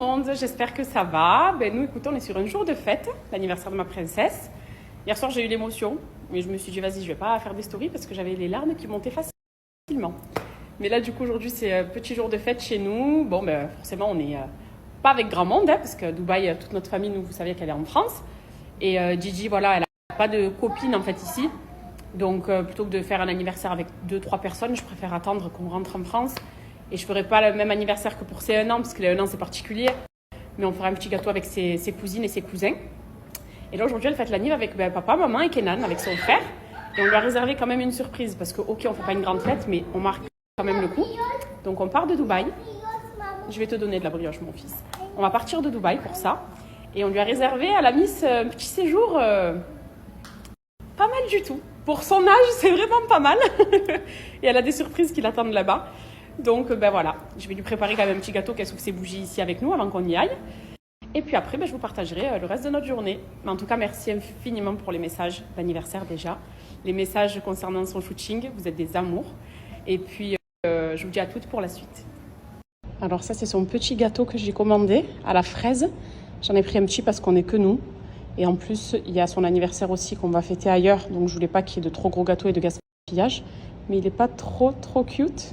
Monde, j'espère que ça va. Ben, nous, écoutez, on est sur un jour de fête, l'anniversaire de ma princesse. Hier soir, j'ai eu l'émotion, mais je me suis dit, vas-y, je vais pas faire des stories parce que j'avais les larmes qui montaient facilement. Mais là, du coup, aujourd'hui, c'est un petit jour de fête chez nous. Bon, ben, forcément, on n'est pas avec grand monde, hein, parce que Dubaï, toute notre famille, nous, vous savez qu'elle est en France. Et Gigi, voilà, elle n'a pas de copine, en fait, ici. Donc, plutôt que de faire un anniversaire avec 2-3 personnes, je préfère attendre qu'on rentre en France. Et je ne ferai pas le même anniversaire que pour ses 1 an, parce que les 1 an, c'est particulier. Mais on fera un petit gâteau avec ses cousines et ses cousins. Et là, aujourd'hui, elle fête l'anniv avec papa, maman et Kenan, avec son frère. Et on lui a réservé quand même une surprise, parce que, ok, on ne fait pas une grande fête, mais on marque quand même le coup. Donc, on part de Dubaï. Je vais te donner de la brioche, mon fils. On va partir de Dubaï pour ça. Et on lui a réservé à la Miss un petit séjour pas mal du tout. Pour son âge, c'est vraiment pas mal. Et elle a des surprises qui l'attendent là-bas. Donc, ben voilà, je vais lui préparer quand même un petit gâteau qu'elle souffle ses bougies ici avec nous avant qu'on y aille. Et puis après, je vous partagerai le reste de notre journée. Mais en tout cas, merci infiniment pour les messages d'anniversaire déjà. Les messages concernant son shooting, vous êtes des amours. Et puis, je vous dis à toutes pour la suite. Alors ça, c'est son petit gâteau que j'ai commandé à la fraise. J'en ai pris un petit parce qu'on n'est que nous. Et en plus, il y a son anniversaire aussi qu'on va fêter ailleurs. Donc, je voulais pas qu'il y ait de trop gros gâteaux et de gaspillage. Mais il n'est pas trop cute.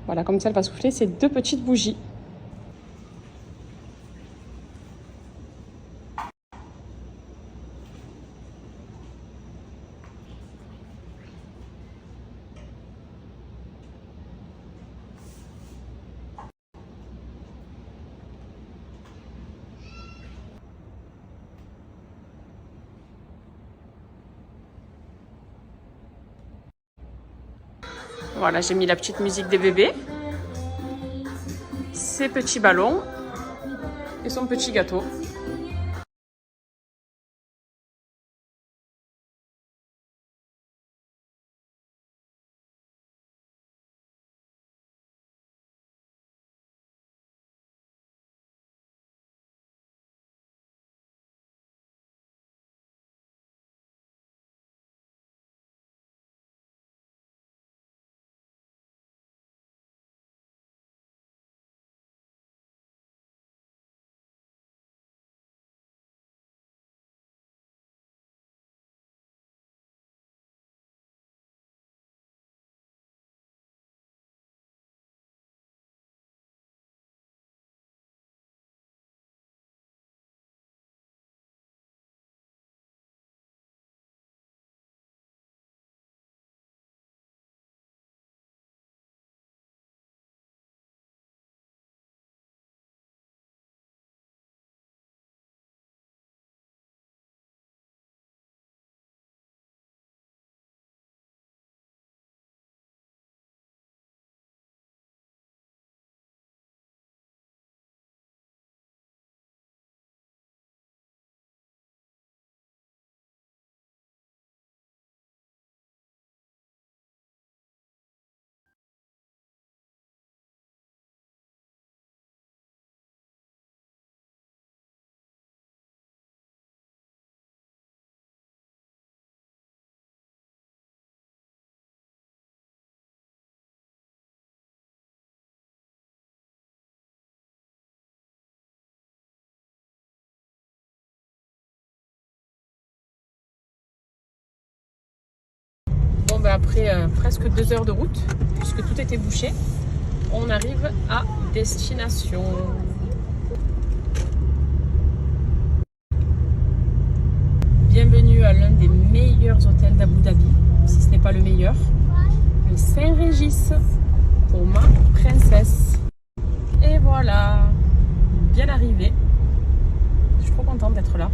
Voilà, comme ça, elle va souffler ces 2 petites bougies. Voilà, j'ai mis la petite musique des bébés, ses petits ballons et son petit gâteau. Bon, après presque 2 heures de route, puisque tout était bouché, on arrive à destination. Bienvenue à l'un des meilleurs hôtels d'Abu Dhabi, si ce n'est pas le meilleur, le Saint-Régis, pour ma princesse. Et voilà, bien arrivé. Je suis trop contente d'être là.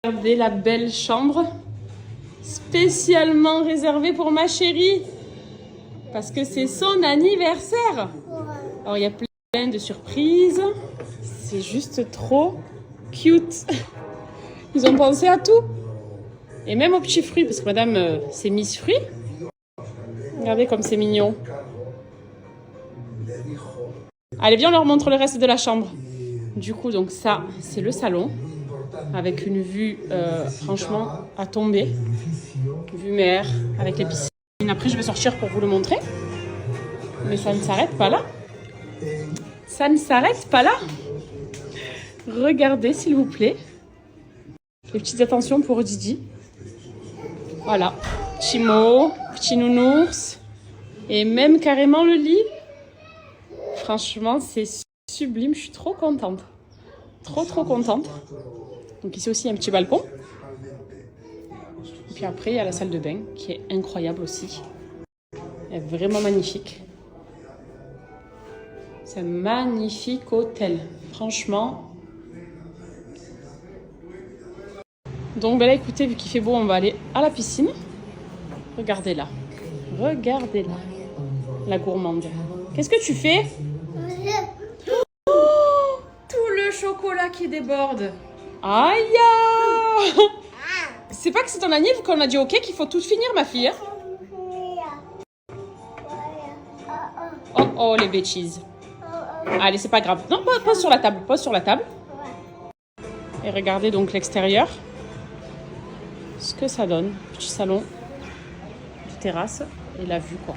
Regardez la belle chambre spécialement réservée pour ma chérie parce que c'est son anniversaire. Alors il y a plein de surprises, c'est juste trop cute. Ils ont pensé à tout et même aux petits fruits parce que madame c'est Miss Fruits. Regardez comme c'est mignon. Allez, viens, on leur montre le reste de la chambre. Du coup, donc ça, c'est le salon avec une vue, franchement, à tomber. Vue mer avec les piscines. Après, je vais sortir pour vous le montrer. Mais ça ne s'arrête pas là. Ça ne s'arrête pas là. Regardez, s'il vous plaît. Les petites attentions pour Didi. Voilà. Petit mot, petit nounours. Et même carrément le lit. Franchement, c'est sublime. Je suis trop contente. Trop contente. Donc ici aussi, il y a un petit balcon. Et puis après, il y a la salle de bain qui est incroyable aussi. Elle est vraiment magnifique. C'est un magnifique hôtel. Franchement. Donc ben là, écoutez, vu qu'il fait beau, on va aller à la piscine. Regardez-la. Regardez-la. La gourmande. Qu'est-ce que tu fais? Oh, tout le chocolat qui déborde. Aïe! C'est pas que c'est ton anniv qu'on a dit ok qu'il faut tout finir, ma fille. Oh, les bêtises. Allez, c'est pas grave. Non, pose sur la table. Pose sur la table. Et regardez donc l'extérieur. Ce que ça donne. Petit salon. Petite terrasse. Et la vue, quoi.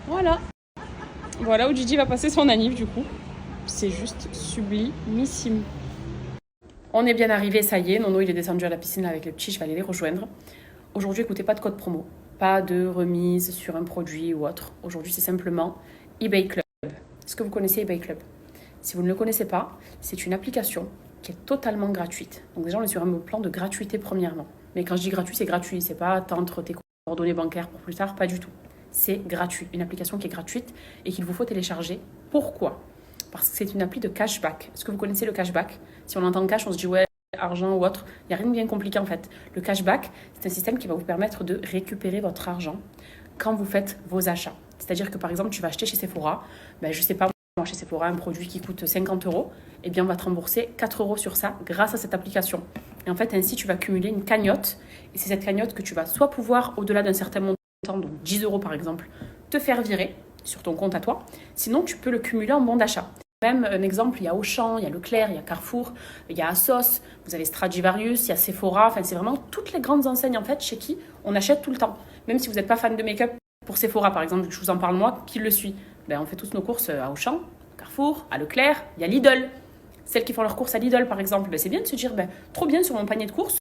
Voilà. Voilà où Gigi va passer son anniv, du coup. C'est juste sublimissime. On est bien arrivé, ça y est. Nono, il est descendu à la piscine avec les petits. Je vais aller les rejoindre. Aujourd'hui, écoutez, pas de code promo. Pas de remise sur un produit ou autre. Aujourd'hui, c'est simplement eBay Club. Est-ce que vous connaissez eBay Club? Si vous ne le connaissez pas, c'est une application qui est totalement gratuite. Donc déjà, on est sur un plan de gratuité premièrement. Mais quand je dis gratuit, c'est gratuit. C'est pas attendre tes coordonnées bancaires pour plus tard, pas du tout. C'est gratuit. Une application qui est gratuite et qu'il vous faut télécharger. Pourquoi? Parce que c'est une appli de cashback. Est-ce que vous connaissez le cashback? Si on entend cash, on se dit ouais, argent ou autre. Il n'y a rien de bien compliqué en fait. Le cashback, c'est un système qui va vous permettre de récupérer votre argent quand vous faites vos achats. C'est-à-dire que par exemple, tu vas acheter chez Sephora, je ne sais pas, moi chez Sephora, un produit qui coûte 50 €, eh bien on va te rembourser 4 € sur ça grâce à cette application. Et en fait, ainsi, tu vas cumuler une cagnotte. Et c'est cette cagnotte que tu vas soit pouvoir, au-delà d'un certain montant, donc 10 € par exemple, te faire virer sur ton compte à toi. Sinon, tu peux le cumuler en bon d'achat. Même un exemple, il y a Auchan, il y a Leclerc, il y a Carrefour, il y a Asos, vous avez Stradivarius, il y a Sephora. Enfin, c'est vraiment toutes les grandes enseignes en fait chez qui on achète tout le temps. Même si vous n'êtes pas fan de make-up, pour Sephora par exemple, je vous en parle moi, qui le suis. On fait tous nos courses à Auchan, à Carrefour, à Leclerc, il y a Lidl. Celles qui font leurs courses à Lidl par exemple, c'est bien de se dire, trop bien sur mon panier de courses.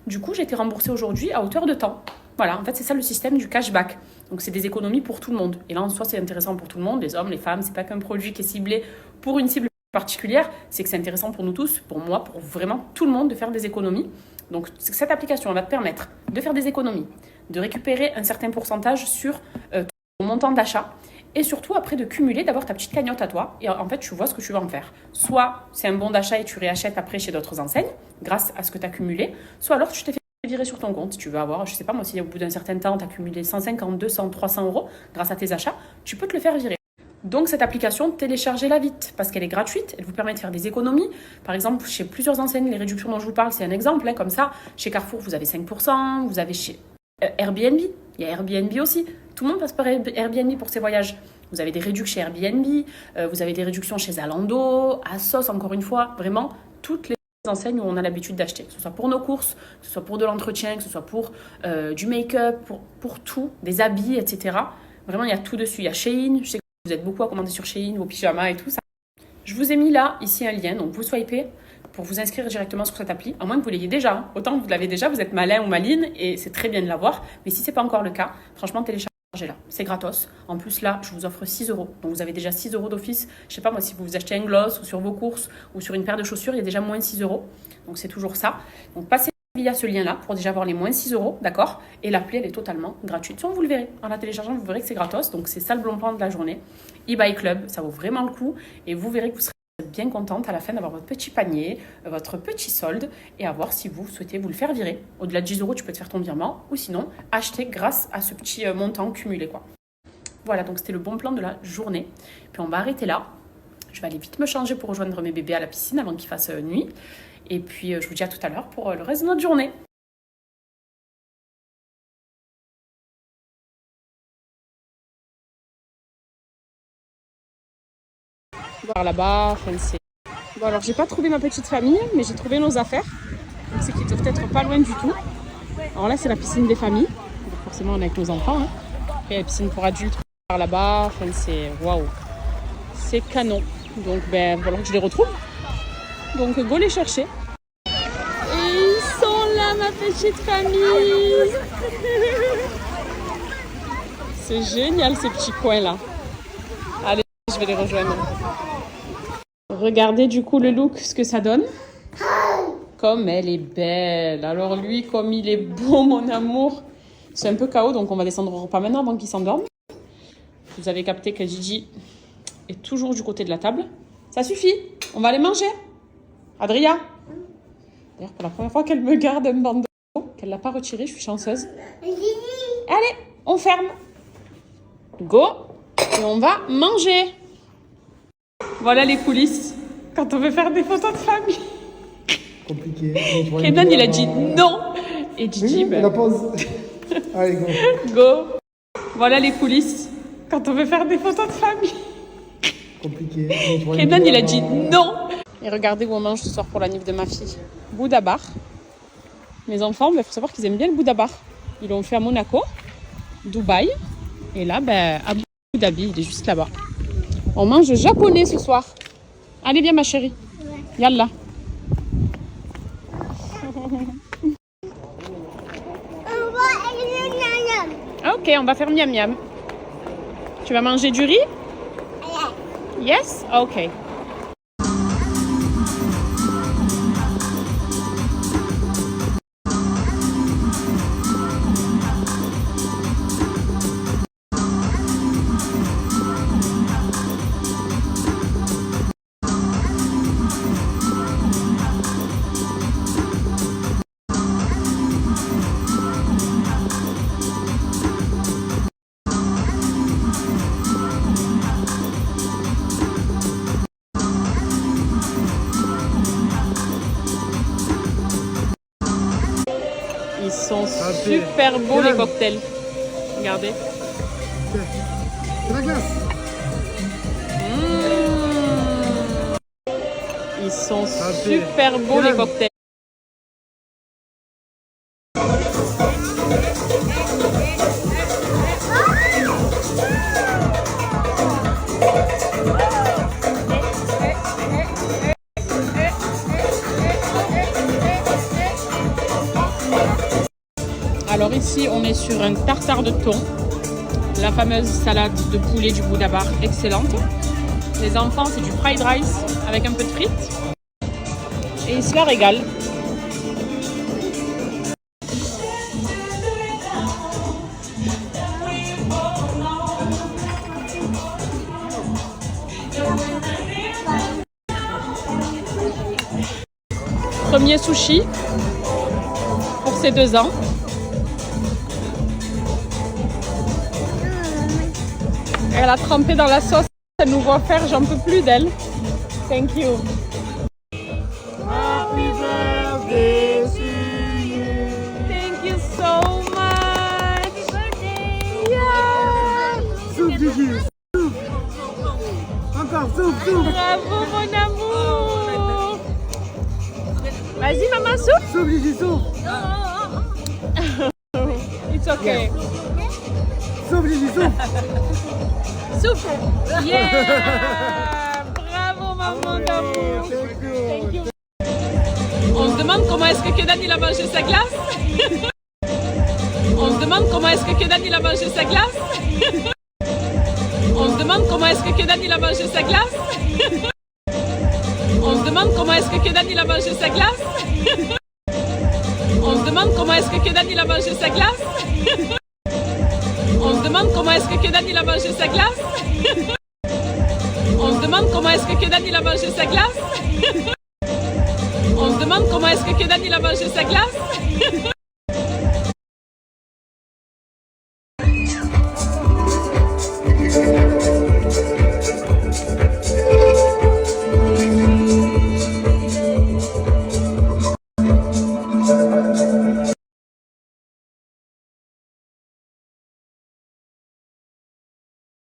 Du coup, j'ai été remboursée aujourd'hui à hauteur de temps. Voilà, en fait, c'est ça le système du cashback. Donc, c'est des économies pour tout le monde. Et là, en soi, c'est intéressant pour tout le monde, les hommes, les femmes. C'est pas qu'un produit qui est ciblé pour une cible particulière. C'est que c'est intéressant pour nous tous, pour moi, pour vraiment tout le monde de faire des économies. Donc, cette application, elle va te permettre de faire des économies, de récupérer un certain pourcentage sur ton montant d'achat. Et surtout, après, de cumuler, d'avoir ta petite cagnotte à toi. Et en fait, tu vois ce que tu vas en faire. Soit c'est un bon d'achat et tu réachètes après chez d'autres enseignes, grâce à ce que tu as cumulé. Soit alors, tu t'es fait virer sur ton compte. Si tu veux avoir, je sais pas moi, si au bout d'un certain temps, tu as cumulé 150, 200, 300 € grâce à tes achats, tu peux te le faire virer. Donc, cette application, téléchargez-la vite parce qu'elle est gratuite. Elle vous permet de faire des économies. Par exemple, chez plusieurs enseignes, les réductions dont je vous parle, c'est un exemple. Comme ça, chez Carrefour, vous avez 5%. Vous avez chez Airbnb. Il y a Airbnb aussi. Tout le monde passe par Airbnb pour ses voyages. Vous avez des réductions chez Airbnb. Vous avez des réductions chez Zalando, Asos, encore une fois. Vraiment, toutes les enseignes où on a l'habitude d'acheter. Que ce soit pour nos courses, que ce soit pour de l'entretien, que ce soit pour du make-up, pour tout, des habits, etc. Vraiment, il y a tout dessus. Il y a Shein. Je sais que vous êtes beaucoup à commander sur Shein, vos pyjamas et tout ça. Je vous ai mis là, ici, un lien. Donc, vous swipez pour vous inscrire directement sur cette appli. À moins que vous l'ayez déjà. Hein. Autant que vous l'avez déjà, vous êtes malin ou maline et c'est très bien de l'avoir. Mais si ce n'est pas encore le cas, franchement, téléchargez-la. C'est gratos. En plus, là, je vous offre 6 €. Donc, vous avez déjà 6 € d'office. Je ne sais pas, moi, si vous achetez un gloss ou sur vos courses ou sur une paire de chaussures, il y a déjà moins 6 €. Donc, c'est toujours ça. Donc, passez via ce lien-là pour déjà avoir les moins 6 €, d'accord? Et l'appli, elle est totalement gratuite. Soit vous le verrez. En la téléchargeant, vous verrez que c'est gratos. Donc, c'est ça le bon plan de la journée. eBay Club, ça vaut vraiment le coup. Et vous verrez que vous serez Bien contente à la fin d'avoir votre petit panier, votre petit solde et à voir si vous souhaitez vous le faire virer. Au-delà de 10 euros, tu peux te faire ton virement ou sinon acheter grâce à ce petit montant cumulé, quoi. Voilà, donc c'était le bon plan de la journée. Puis on va arrêter là. Je vais aller vite me changer pour rejoindre mes bébés à la piscine avant qu'il fasse nuit. Et puis je vous dis à tout à l'heure pour le reste de notre journée. Voir là-bas, enfin c'est... Bon alors j'ai pas trouvé ma petite famille, mais j'ai trouvé nos affaires. Donc c'est qu'ils doivent être pas loin du tout. Alors là c'est la piscine des familles. Donc forcément on est avec nos enfants. Hein. Après la piscine pour adultes par là-bas, enfin c'est waouh. C'est canon. Donc ben voilà que je les retrouve. Donc go les chercher. Et ils sont là ma petite famille. C'est génial ces petits coins là. Allez, je vais les rejoindre. Regardez du coup le look, ce que ça donne. Comme elle est belle. Alors lui, comme il est beau, mon amour. C'est un peu chaos, donc on va descendre au repas maintenant avant qu'il s'endorme. Vous avez capté que Gigi est toujours du côté de la table. Ça suffit, on va aller manger. Adria. D'ailleurs, pour la première fois qu'elle me garde un bandeau, qu'elle ne l'a pas retiré, je suis chanceuse. Allez, on ferme. Go. Et on va manger. Voilà les coulisses. Quand on veut faire des photos de famille. Compliqué. Kenan, il a dit non. Et Gigi, ben... La pause. Allez, go. Go. Voilà les coulisses. Quand on veut faire des photos de famille. Compliqué. Kenan, il a dit non. Et regardez où on mange ce soir pour la nif de ma fille. Bouddha Bar. Mes enfants, il faut savoir qu'ils aiment bien le Bouddha Bar. Ils l'ont fait à Monaco, Dubaï. Et là, ben, à Abu Dhabi, il est juste là-bas. On mange japonais ce soir. Allez, viens ma chérie. Yallah. Ok, on va faire miam miam. Tu vas manger du riz? Yes? Ok. Ils sont super beaux les cocktails. Regardez. C'est la glace. Ils sont super beaux les cocktails. Alors ici, on est sur un tartare de thon, la fameuse salade de poulet du Bouddha Bar, excellente. Les enfants, c'est du fried rice avec un peu de frites. Et ils se la régalent. Premier sushi pour ses 2 ans. Elle a trempé dans la sauce, elle nous voit faire, j'en peux plus d'elle. Thank you. Happy birthday to you. Thank you so much. Yeah. Souffle, Gigi. Souffle. Encore, souffle. Bravo mon amour. Vas-y maman, souffle. Souffle, Gigi, souffle. It's okay. Souffle, Gigi, souffle. Souffle. Yeah. Bravo maman d'amour. Thank you. On se demande comment est-ce que Kenan il a mangé sa glace. On se demande comment est-ce que Kenan il a mangé sa glace. On se demande comment est-ce que Kenan il a mangé sa glace. On se demande comment est-ce que Kenan il a mangé sa glace. On se demande comment est-ce que Kenan il a mangé sa glace. On se demande comment est-ce que Kenan il a mangé sa glace. On se demande demande comment est-ce que Kedan il a mangé sa glace. On se demande comment est-ce que Kedan il a mangé sa glace.